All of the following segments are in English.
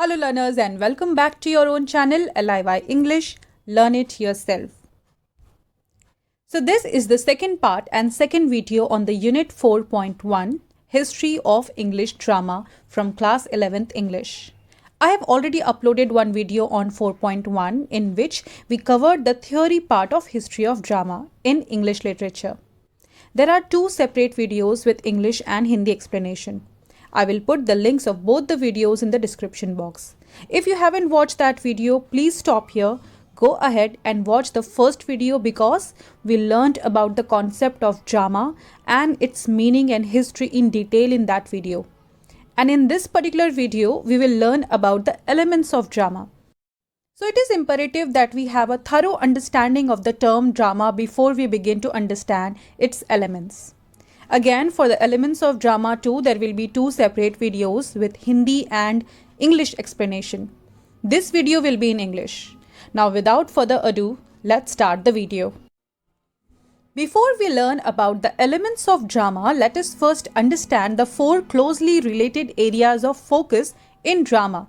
Hello learners and welcome back to your own channel LIY English, Learn It Yourself. So this is the second part and second video on the Unit 4.1 History of English Drama from Class 11th English. I have already uploaded one video on 4.1 in which we covered the theory part of history of drama in English literature. There are two separate videos with English and Hindi explanation. I will put the links of both the videos in the description box. If you haven't watched that video, please stop here, go ahead and watch the first video because we learned about the concept of drama and its meaning and history in detail in that video. And in this particular video, we will learn about the elements of drama. So it is imperative that we have a thorough understanding of the term drama before we begin to understand its elements. Again, for the elements of drama too, there will be two separate videos with Hindi and English explanation. This video will be in English. Now without further ado, let's start the video. Before we learn about the elements of drama, let us first understand the four closely related areas of focus in drama.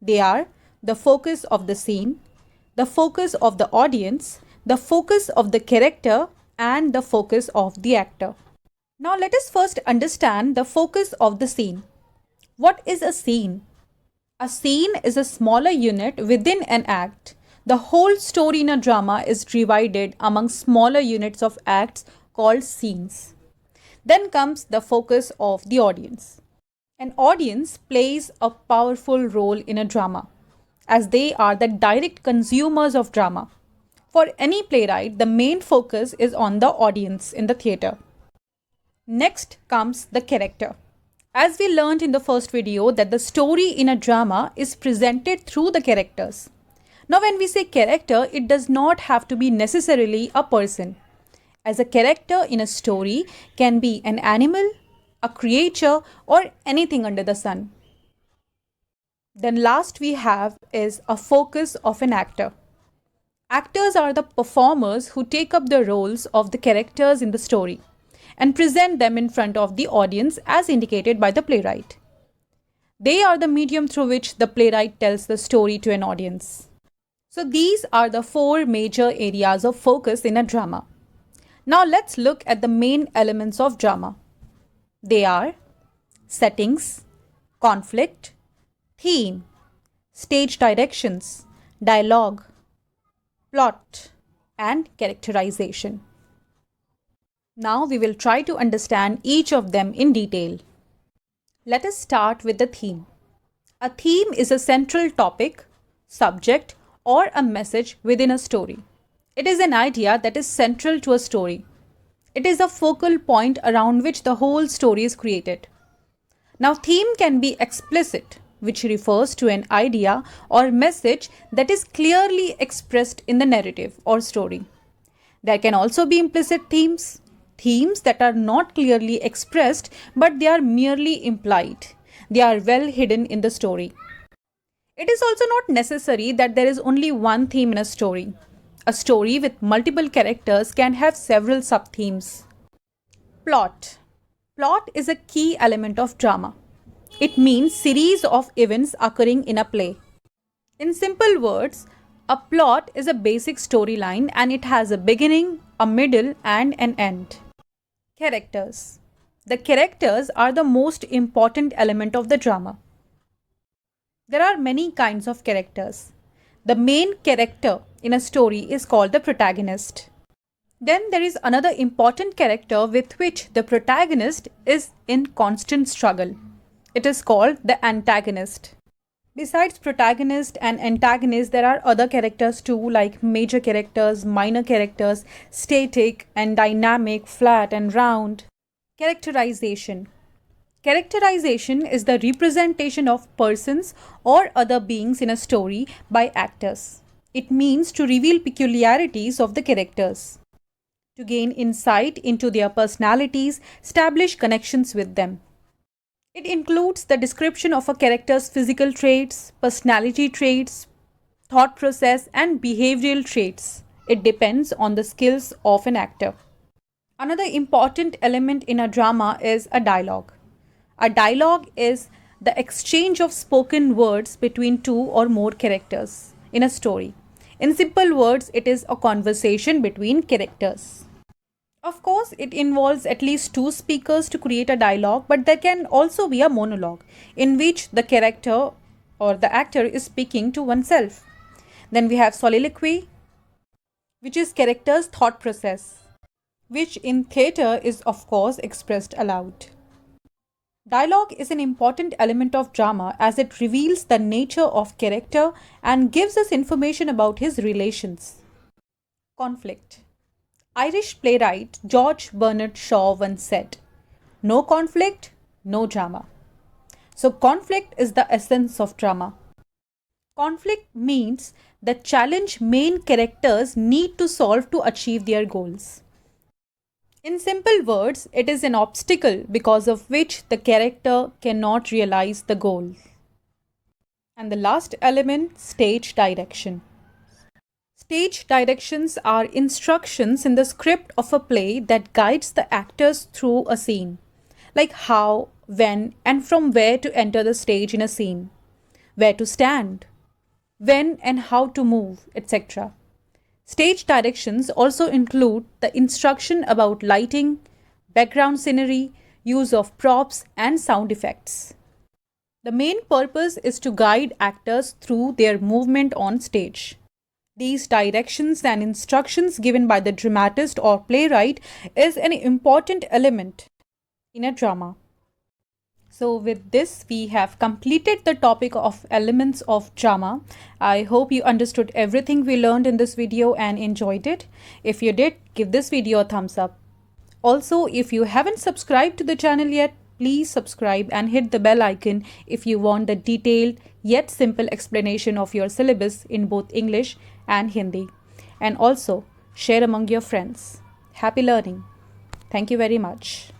They are the focus of the scene, the focus of the audience, the focus of the character, and the focus of the actor. Now let us first understand the focus of the scene. What is a scene? A scene is a smaller unit within an act. The whole story in a drama is divided among smaller units of acts called scenes. Then comes the focus of the audience. An audience plays a powerful role in a drama, as they are the direct consumers of drama. For any playwright, the main focus is on the audience in the theatre. Next comes the character. As we learned in the first video that the story in a drama is presented through the characters. Now when we say character, it does not have to be necessarily a person, as a character in a story can be an animal, a creature, or anything under the sun. Then last we have is a focus of an actor. Actors are the performers who take up the roles of the characters in the story and present them in front of the audience as indicated by the playwright. They are the medium through which the playwright tells the story to an audience. So these are the four major areas of focus in a drama. Now let's look at the main elements of drama. They are settings, conflict, theme, stage directions, dialogue, plot, and characterization. Now we will try to understand each of them in detail. Let us start with the theme. A theme is a central topic, subject, or a message within a story. It is an idea that is central to a story. It is a focal point around which the whole story is created. Now, theme can be explicit, which refers to an idea or message that is clearly expressed in the narrative or story. There can also be implicit themes. Themes that are not clearly expressed but they are merely implied. They are well hidden in the story. It is also not necessary that there is only one theme in a story. A story with multiple characters can have several sub-themes. Plot. Plot is a key element of drama. It means series of events occurring in a play. In simple words, a plot is a basic storyline and it has a beginning, a middle, and an end. Characters. The characters are the most important element of the drama. There are many kinds of characters. The main character in a story is called the protagonist. Then there is another important character with which the protagonist is in constant struggle. It is called the antagonist. Besides protagonist and antagonist, there are other characters too, like major characters, minor characters, static and dynamic, flat and round. Characterization. Characterization is the representation of persons or other beings in a story by actors. It means to reveal peculiarities of the characters, to gain insight into their personalities, establish connections with them. It includes the description of a character's physical traits, personality traits, thought process, and behavioral traits. It depends on the skills of an actor. Another important element in a drama is a dialogue. A dialogue is the exchange of spoken words between two or more characters in a story. In simple words, it is a conversation between characters. Of course, it involves at least two speakers to create a dialogue, but there can also be a monologue in which the character or the actor is speaking to oneself. Then we have soliloquy, which is character's thought process, which in theatre is of course expressed aloud. Dialogue is an important element of drama as it reveals the nature of character and gives us information about his relations. Conflict. Irish playwright George Bernard Shaw once said, "No conflict, no drama." So, conflict is the essence of drama. Conflict means the challenge main characters need to solve to achieve their goals. In simple words, it is an obstacle because of which the character cannot realize the goal. And the last element, stage direction. Stage directions are instructions in the script of a play that guides the actors through a scene, like how, when, and from where to enter the stage in a scene, where to stand, when and how to move, etc. Stage directions also include the instruction about lighting, background scenery, use of props, and sound effects. The main purpose is to guide actors through their movement on stage. These directions and instructions given by the dramatist or playwright is an important element in a drama. So with this, we have completed the topic of elements of drama. I hope you understood everything we learned in this video and enjoyed it. If you did, give this video a thumbs up. Also, if you haven't subscribed to the channel yet, please subscribe and hit the bell icon if you want the detailed yet simple explanation of your syllabus in both English and Hindi. And also, share among your friends. Happy learning. Thank you very much.